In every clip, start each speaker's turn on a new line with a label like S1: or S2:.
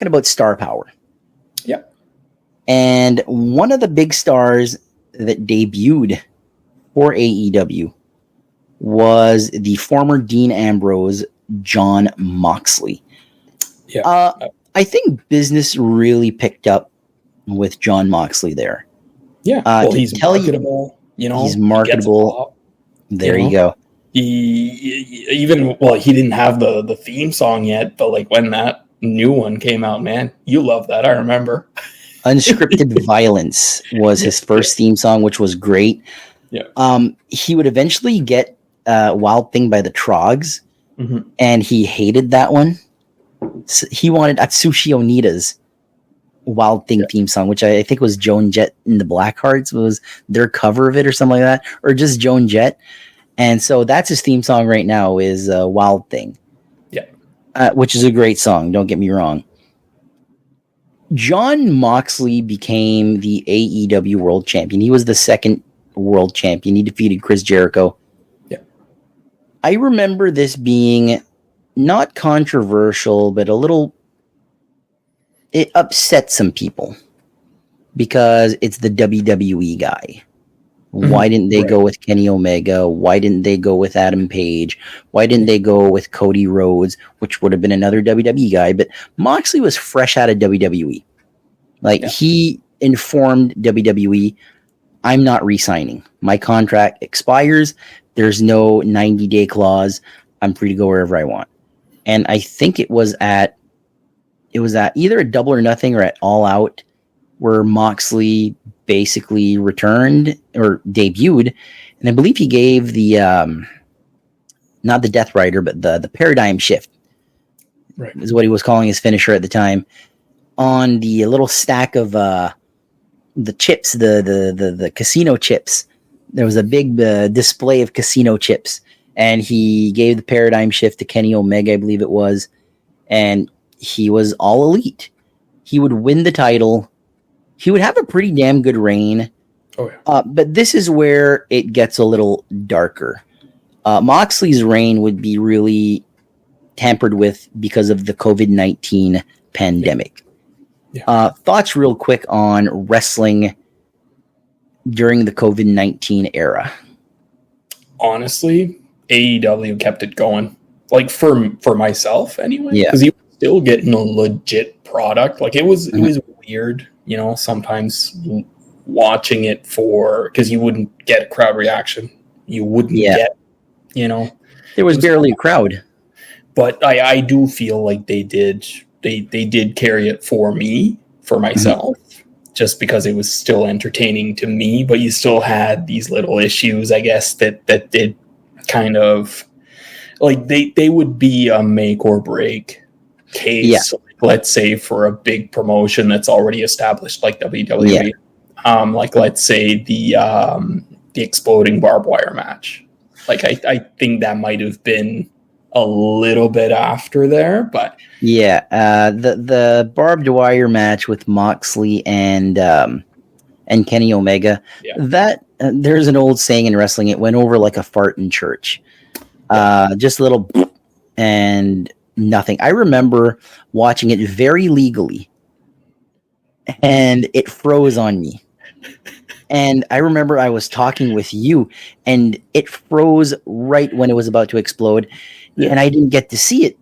S1: about star power.
S2: Yeah.
S1: And one of the big stars that debuted for AEW was the former Dean Ambrose, Jon Moxley.
S2: Yeah.
S1: I think business really picked up with Jon Moxley there.
S2: Yeah. Well, he's marketable.
S1: He's marketable. There you go.
S2: He didn't have the theme song yet, but like when that new one came out, man, you love that. I remember.
S1: Unscripted Violence was his first theme song, which was great.
S2: Yeah.
S1: He would eventually get Wild Thing by the Trogs, and he hated that one. So he wanted Atsushi Onita's Wild Thing theme song, which I think was Joan Jett and the Blackhearts was their cover of it or something like that, or just Joan Jett. And so that's his theme song right now is Wild Thing.
S2: Yeah.
S1: Which is a great song, don't get me wrong. Jon Moxley became the AEW World Champion. He was the second World Champion. He defeated Chris Jericho.
S2: Yeah.
S1: I remember this being not controversial, but it upset some people because it's the WWE guy. Why didn't they go with Kenny Omega? Why didn't they go with Adam Page? Why didn't they go with Cody Rhodes, which would have been another WWE guy? But Moxley was fresh out of WWE. He informed WWE, I'm not re-signing. My contract expires. There's no 90-day clause. I'm free to go wherever I want. And I think it was at either at Double or Nothing or at All Out where Moxley basically returned or debuted, and I believe he gave the not the Death Rider, but the Paradigm Shift,
S2: right,
S1: is what he was calling his finisher at the time, on the little stack of the chips, the casino chips. There was a big display of casino chips, and he gave the Paradigm Shift to Kenny Omega, I believe it was, and he was all elite. He would win the title. He would have a pretty damn good reign.
S2: Oh, yeah.
S1: But this is where it gets a little darker. Moxley's reign would be really tampered with because of the COVID-19 pandemic.
S2: Yeah.
S1: Thoughts real quick on wrestling during the COVID-19 era?
S2: Honestly, AEW kept it going. Like for myself anyway.
S1: Yeah.
S2: Because he was still getting a legit product. Like it was weird. Sometimes watching it because you wouldn't get a crowd reaction. You wouldn't get,
S1: There was barely a crowd.
S2: But I do feel like they did carry it for myself, just because it was still entertaining to me. But you still had these little issues, I guess, that did kind of, like, they would be a make or break case.
S1: Yeah.
S2: Let's say for a big promotion that's already established, like WWE.
S1: Yeah.
S2: Like let's say the exploding barbed wire match. Like I think that might have been a little bit after there, but
S1: the barbed wire match with Moxley and Kenny Omega.
S2: Yeah.
S1: That there's an old saying in wrestling. It went over like a fart in church. Just a little and nothing. I remember watching it very legally, and it froze on me. And I remember I was talking with you, and it froze right when it was about to explode, and I didn't get to see it.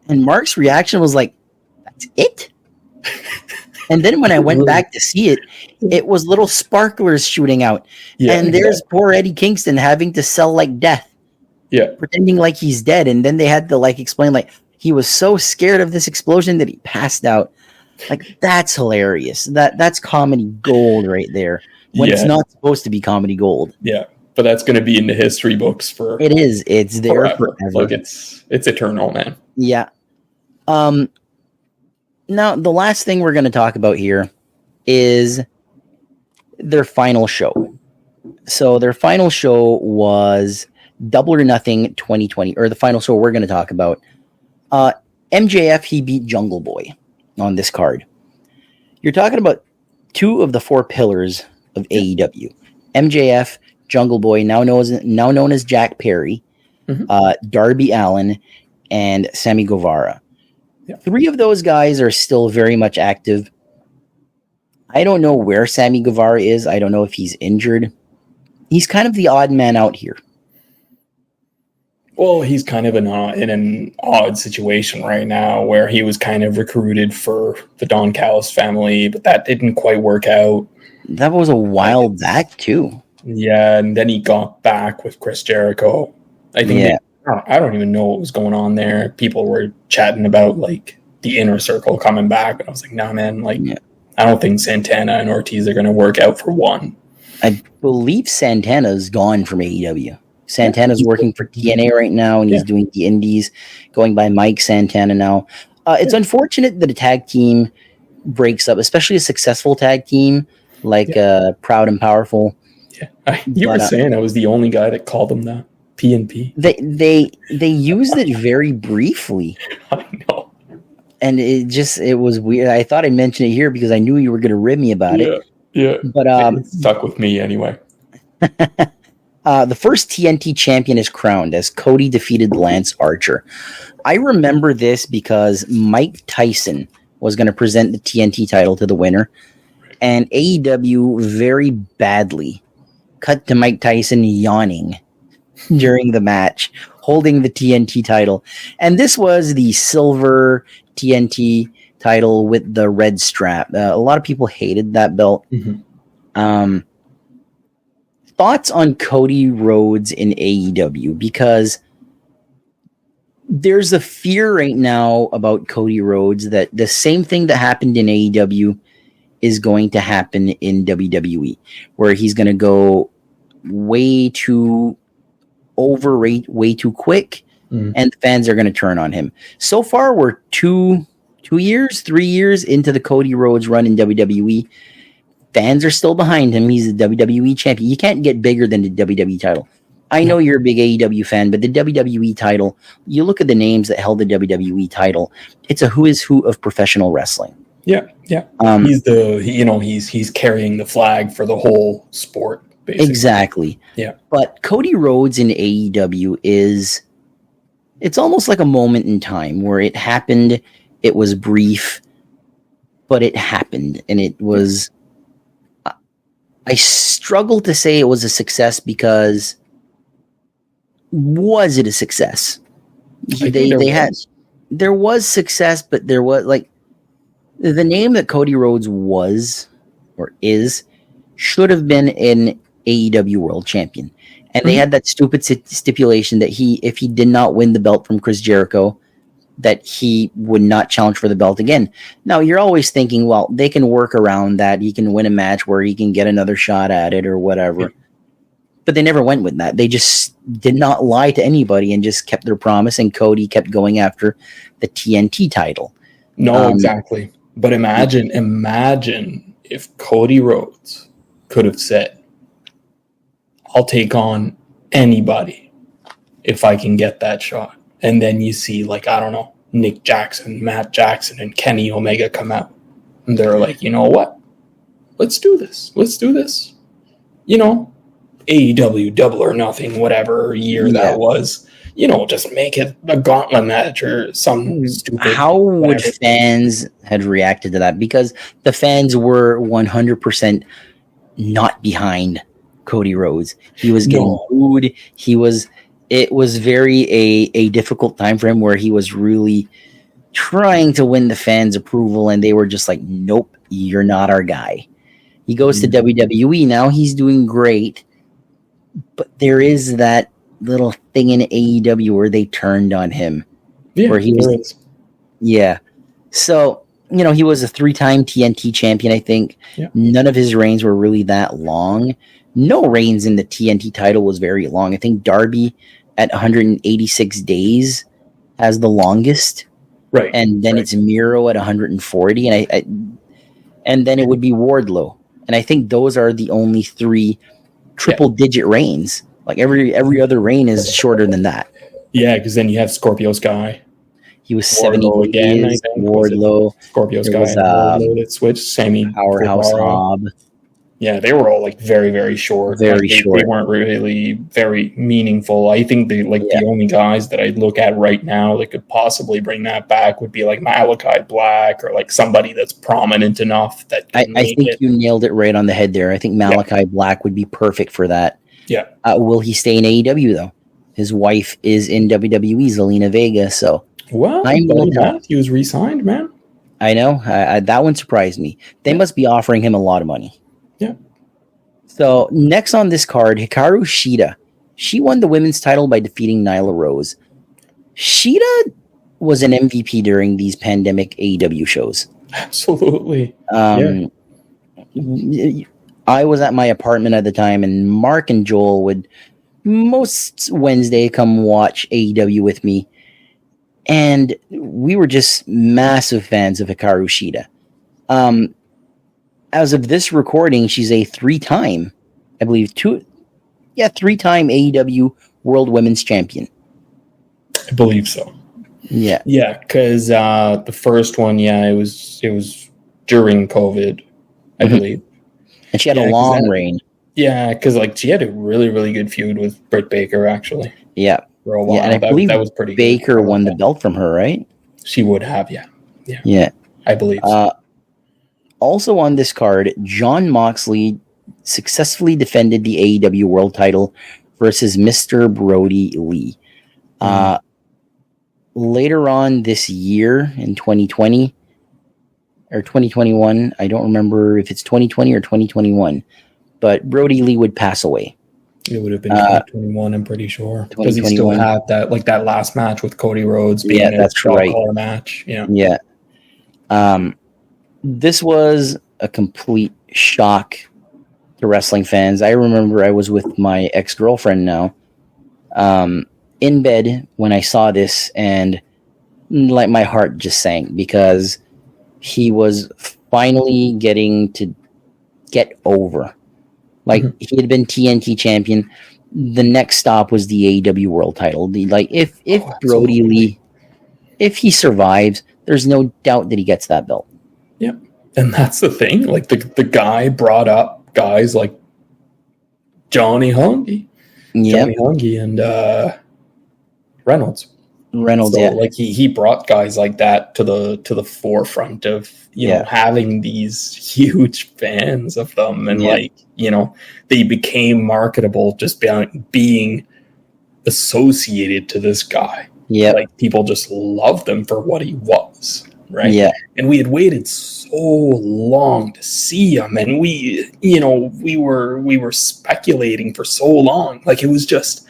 S1: And Mark's reaction was like, "That's it." And then when I went back to see it, it was little sparklers shooting out, and there's poor Eddie Kingston having to sell like death.
S2: Yeah,
S1: pretending like he's dead, and then they had to like explain like he was so scared of this explosion that he passed out. Like that's hilarious. That's comedy gold right there. When it's not supposed to be comedy gold.
S2: Yeah, but that's going to be in the history books for.
S1: It is. It's there forever.
S2: Like it's eternal, man.
S1: Yeah. Now the last thing we're going to talk about here is their final show. So their final show was Double or Nothing 2020, or the final show we're going to talk about. MJF, he beat Jungle Boy on this card. You're talking about two of the four pillars of AEW. MJF, Jungle Boy, now known as Jack Perry, Darby Allin, and Sammy Guevara.
S2: Yeah.
S1: 3 of those guys are still very much active. I don't know where Sammy Guevara is. I don't know if he's injured. He's kind of the odd man out here.
S2: Well, he's kind of in an odd situation right now where he was kind of recruited for the Don Callis family, but that didn't quite work out.
S1: That was a while back, too.
S2: Yeah, and then he got back with Chris Jericho. I think I don't even know what was going on there. People were chatting about like the Inner Circle coming back, and I was like, nah, man, like I don't think Santana and Ortiz are going to work out for one.
S1: I believe Santana's gone from AEW. Santana's working for TNA right now, and he's doing the indies, going by Mike Santana now. It's unfortunate that a tag team breaks up, especially a successful tag team like Proud and Powerful.
S2: Yeah, you were saying I was the only guy that called them that. P&P.
S1: They used it very briefly.
S2: I know.
S1: And it was weird. I thought I'd mention it here because I knew you were going to rib me about it.
S2: Yeah.
S1: But
S2: it stuck with me anyway.
S1: The first TNT champion is crowned as Cody defeated Lance Archer. I remember this because Mike Tyson was going to present the TNT title to the winner, and AEW very badly cut to Mike Tyson yawning during the match, holding the TNT title. And this was the silver TNT title with the red strap. A lot of people hated that belt. Mm-hmm. Thoughts on Cody Rhodes in AEW? Because there's a fear right now about Cody Rhodes that the same thing that happened in AEW is going to happen in WWE, where he's going to go way too overrate, way too quick, and the fans are going to turn on him. So far, we're 3 years into the Cody Rhodes run in WWE. Fans are still behind him. He's the WWE champion. You can't get bigger than the WWE title. I know you're a big AEW fan, but the WWE title, you look at the names that held the WWE title, it's a who is who of professional wrestling.
S2: Yeah. He's carrying the flag for the whole sport, basically.
S1: Exactly.
S2: Yeah.
S1: But Cody Rhodes in AEW it's almost like a moment in time where it happened, it was brief, but it happened, and it was... I struggle to say it was a success because was it a success? There was success, but there was like the name that Cody Rhodes was or is should have been an AEW World Champion, and they had that stupid stipulation that if he did not win the belt from Chris Jericho, that he would not challenge for the belt again. Now, you're always thinking, well, they can work around that. He can win a match where he can get another shot at it or whatever. But they never went with that. They just did not lie to anybody and just kept their promise, and Cody kept going after the TNT title.
S2: No, exactly. But imagine if Cody Rhodes could have said, I'll take on anybody if I can get that shot. And then you see, like, I don't know, Nick Jackson, Matt Jackson, and Kenny Omega come out. And they're like, you know what? Let's do this. You know, AEW, Double or Nothing, whatever year that was. You know, just make it a gauntlet match or some stupid...
S1: How would fans have reacted to that? Because the fans were 100% not behind Cody Rhodes. He was getting booed. It was very a difficult time for him where he was really trying to win the fans' approval, and they were just like, nope, you're not our guy. He goes to WWE now. He's doing great, but there is that little thing in AEW where they turned on him.
S2: Yeah,
S1: where he was. Yeah. So, you know, he was a 3-time TNT champion, I think.
S2: Yeah.
S1: None of his reigns were really that long. No reigns in the TNT title was very long. I think Darby at 186 days has the longest.
S2: Right.
S1: And then it's Miro at 140. And then it would be Wardlow. And I think those are the only 3 triple-digit reigns. Like every other reign is shorter than that.
S2: Yeah, because then you have Scorpio Sky.
S1: He was 70
S2: again,
S1: days. Wardlow.
S2: Scorpio Sky. Wardlow that switched. Sammy
S1: Powerhouse
S2: Guevara.
S1: Hobb.
S2: Yeah, they were all like very, very short.
S1: Very
S2: Like they
S1: short.
S2: weren't really very meaningful. I think
S1: Yeah.
S2: the only guys that I'd look at right now that could possibly bring that back would be like Malachi Black or like somebody that's prominent enough that can
S1: I
S2: make
S1: think
S2: it.
S1: you nailed it right on the head there. I think Malachi Black would be perfect for that.
S2: Yeah.
S1: Will he stay in AEW though? His wife is in WWE, Zelina Vega. So
S2: Well,
S1: time will
S2: Buddy
S1: tell.
S2: Matthews re-signed, man.
S1: I know that one surprised me. They must be offering him a lot of money.
S2: Yeah.
S1: So next on this card, Hikaru Shida. She won the women's title by defeating Nyla Rose. Shida was an MVP during these pandemic AEW shows.
S2: Absolutely.
S1: I was at my apartment at the time, and Mark and Joel would most Wednesday come watch AEW with me. And we were just massive fans of Hikaru Shida. As of this recording, she's a three-time AEW World Women's Champion.
S2: I believe so.
S1: Yeah.
S2: Yeah, because the first one, it was during COVID, I believe.
S1: And she had a long reign.
S2: Yeah, because like she had a really, really good feud with Britt Baker, actually.
S1: Yeah.
S2: For a while.
S1: Yeah, and I believe
S2: that was pretty
S1: Baker
S2: good.
S1: won the belt from her, right?
S2: She would have, yeah. I believe so.
S1: Also on this card, Jon Moxley successfully defended the AEW World title versus Mr. Brody Lee. Later on this year in 2020 or 2021, I don't remember if it's 2020 or 2021, but Brody Lee would pass away.
S2: It would have been 2021, I'm pretty sure. Because he still had that last match with Cody Rhodes being a collar match. Yeah.
S1: This was a complete shock to wrestling fans. I remember I was with my ex-girlfriend now in bed when I saw this, and like my heart just sank because he was finally getting to get over. Like he had been TNT champion. The next stop was the AEW World title. If Brody Lee, if he survives, there's no doubt that he gets that belt.
S2: Yeah, and that's the thing. Like the guy brought up guys like Johnny Hungy, and Reynolds. So, like he brought guys like that to the forefront of you know having these huge fans of them, and like they became marketable just being associated to this guy.
S1: Yeah,
S2: like people just loved him for what he was, right?
S1: Yeah,
S2: and we had waited so long to see him, and we were speculating for so long. Like it was just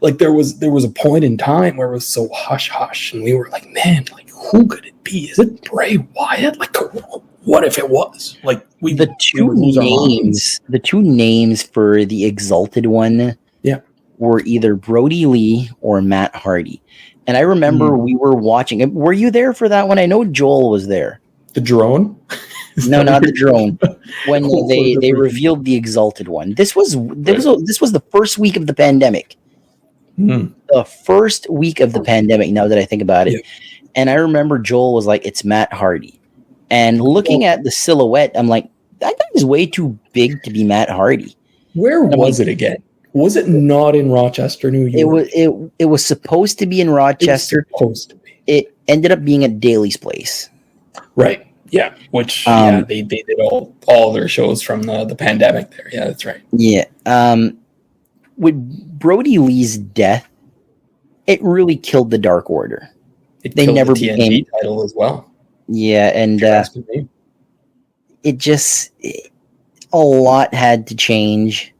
S2: like there was a point in time where it was so hush hush, and we were like, man, like who could it be? Is it Bray Wyatt? Like what if it was? Like the
S1: two names for the Exalted one were either Brody Lee or Matt Hardy. And I remember we were watching. Were you there for that one? I know Joel was there.
S2: The drone?
S1: No, not the drone. When they revealed the Exalted one. This was the first week of the pandemic. The first week of the pandemic, now that I think about it. Yeah. And I remember Joel was like, it's Matt Hardy. And looking at the silhouette, I'm like, that guy is way too big to be Matt Hardy.
S2: Where was it again? Was it not in Rochester, New York?
S1: It was supposed to be in Rochester.
S2: It was supposed to be.
S1: It ended up being at Daly's place.
S2: Right. Yeah. Which they did all their shows from the pandemic there. Yeah, that's right.
S1: Yeah. With Brody Lee's death, it really killed the Dark Order.
S2: They never the TNT title as well.
S1: Yeah, and a lot had to change.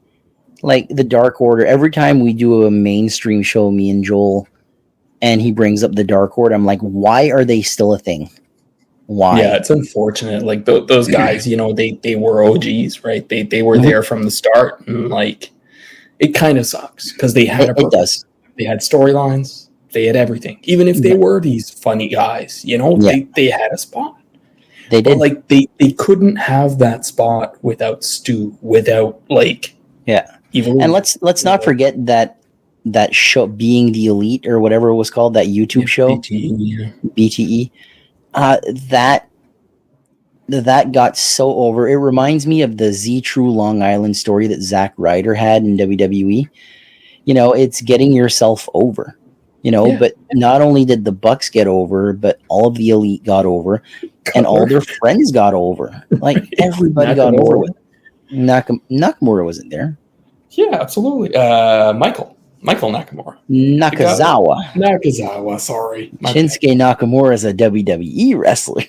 S1: Like the Dark Order, every time we do a mainstream show, me and Joel, and he brings up the Dark Order, I'm like, why are they still a thing? Why?
S2: Yeah, it's unfortunate. Like those guys, they were OGs, right? They were there from the start, and like it kind of sucks because they had a purpose. It does. They had storylines. They had everything. Even if they were these funny guys, they had a spot.
S1: They did.
S2: But, like they couldn't have that spot without Stu, without
S1: Evil. And let's not forget that show, Being the Elite or whatever it was called, that YouTube show, BTE. That that got so over. It reminds me of the Z True Long Island story that Zack Ryder had in WWE. It's getting yourself over. But not only did the Bucks get over, but all of the Elite got over, and all their friends got over. Like, everybody got over with. Nakamura wasn't there.
S2: Yeah, absolutely. Michael Nakamura.
S1: Nakazawa,
S2: sorry.
S1: Shinsuke Nakamura is a WWE wrestler.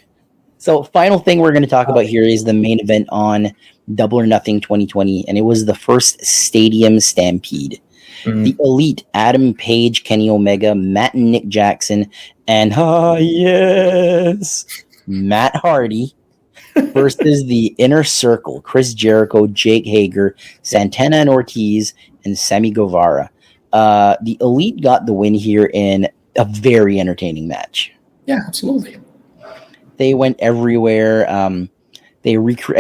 S1: So, final thing we're going to talk about here is the main event on Double or Nothing 2020, and it was the first Stadium Stampede. The Elite, Adam Page, Kenny Omega, Matt and Nick Jackson, and Matt Hardy versus the Inner Circle, Chris Jericho, Jake Hager, Santana and Ortiz, and Sammy Guevara. The Elite got the win here in a very entertaining match.
S2: Yeah, absolutely.
S1: They went everywhere. I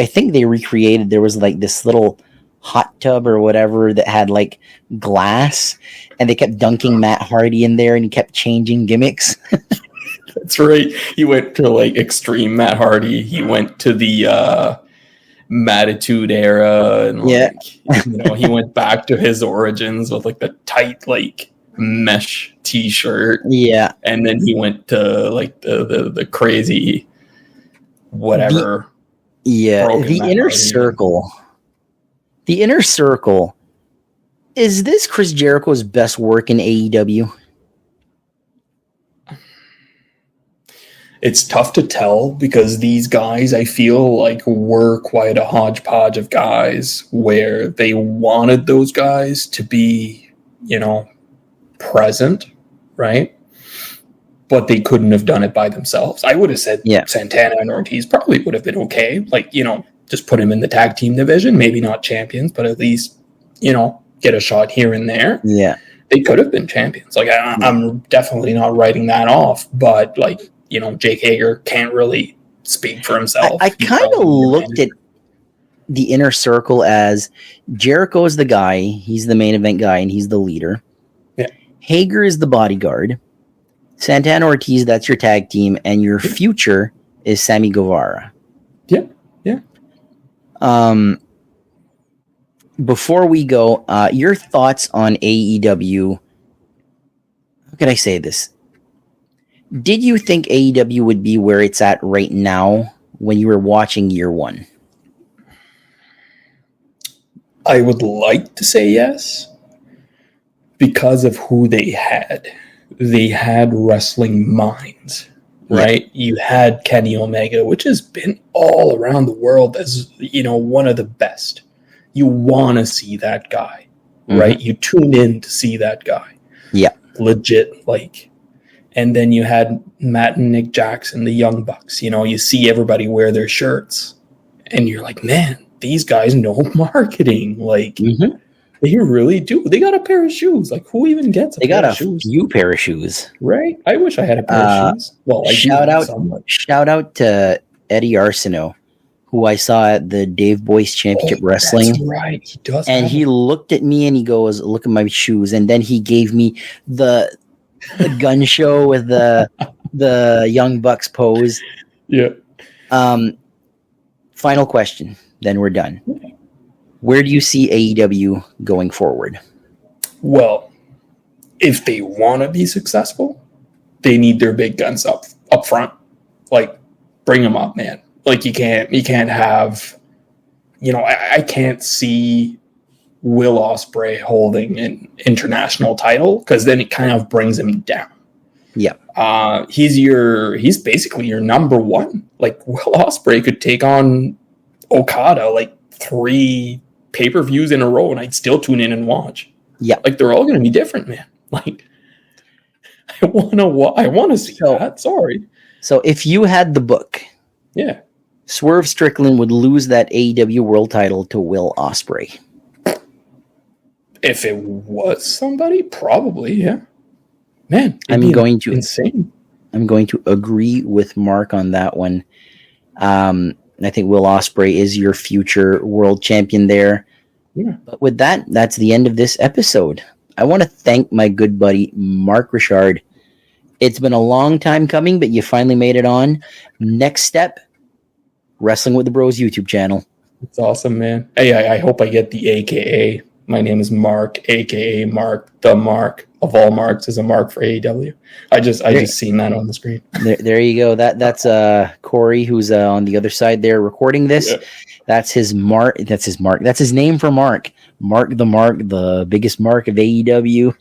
S1: think they recreated. There was like this little hot tub or whatever that had like glass, and they kept dunking Matt Hardy in there, and he kept changing gimmicks.
S2: That's right. He went to like extreme Matt Hardy. He went to the Mattitude era, and he went back to his origins with like the tight like mesh t-shirt.
S1: Yeah,
S2: and then he went to like the crazy whatever.
S1: The Inner Circle. The Inner Circle. Is this Chris Jericho's best work in AEW?
S2: It's tough to tell because these guys, I feel like, were quite a hodgepodge of guys where they wanted those guys to be, present, right? But they couldn't have done it by themselves. I would have said Santana and Ortiz probably would have been okay. Like, just put him in the tag team division, maybe not champions, but at least, get a shot here and there.
S1: Yeah.
S2: They could have been champions. Like, I'm definitely not writing that off, but like, Jake Hager can't really speak for himself.
S1: I kind of looked at the Inner Circle as Jericho is the guy. He's the main event guy, and he's the leader.
S2: Yeah.
S1: Hager is the bodyguard. Santana Ortiz, that's your tag team, and your future is Sammy Guevara.
S2: Yeah, yeah.
S1: Before we go, your thoughts on AEW. How can I say this? Did you think AEW would be where it's at right now when you were watching year one?
S2: I would like to say yes, because of who they had. They had wrestling minds, right? Yeah. You had Kenny Omega, which has been all around the world as, one of the best. You want to see that guy, right? You tune in to see that guy.
S1: Yeah.
S2: Legit, like. And then you had Matt and Nick Jackson, the Young Bucks. You see everybody wear their shirts. And you're like, man, these guys know marketing. Like, they really do. They got a pair of shoes. Like, who even gets a pair of shoes?
S1: They got a few pair of shoes.
S2: Right? I wish I had a pair of shoes. Well,
S1: shout out to Eddie Arsenault, who I saw at the Dave Boyce Championship Wrestling.
S2: That's right. He does.
S1: And he looked at me and he goes, look at my shoes. And then he gave me the gun show with the Young Bucks pose.
S2: Yeah.
S1: Final question, then we're done. Where do you see AEW going forward?
S2: Well, if they want to be successful, they need their big guns up front. Like, bring them up, man. Like, you can't have, I can't see Will Ospreay holding an international title, because then it kind of brings him down.
S1: Yeah.
S2: He's basically your number one. Like, Will Ospreay could take on Okada like 3 pay-per-views in a row, and I'd still tune in and watch.
S1: Yeah.
S2: Like, they're all going to be different, man. Like, I want to see that. Sorry.
S1: So if you had the book,
S2: yeah,
S1: Swerve Strickland would lose that AEW world title to Will Ospreay.
S2: If it was somebody, probably, yeah. Man,
S1: I'm going to
S2: insane.
S1: I'm going to agree with Mark on that one. I think Will Ospreay is your future world champion there.
S2: Yeah.
S1: But with that, that's the end of this episode. I want to thank my good buddy Mark Richard. It's been a long time coming, but you finally made it on. Next step, Wrestling with the Bros YouTube channel.
S2: It's awesome, man. Hey, I hope I get the AKA. My name is Mark, AKA Mark. The Mark of all marks is a mark for AEW. I just seen that on the screen.
S1: There you go. That's Corey, who's on the other side there recording this. Yeah. That's his mark. That's his mark. That's his name for Mark. Mark, the biggest mark of AEW.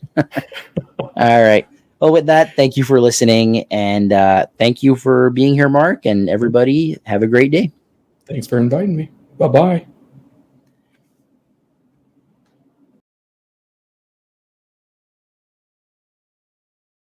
S1: All right. Well, with that, thank you for listening, and thank you for being here, Mark, and everybody have a great day.
S2: Thanks for inviting me. Bye-bye.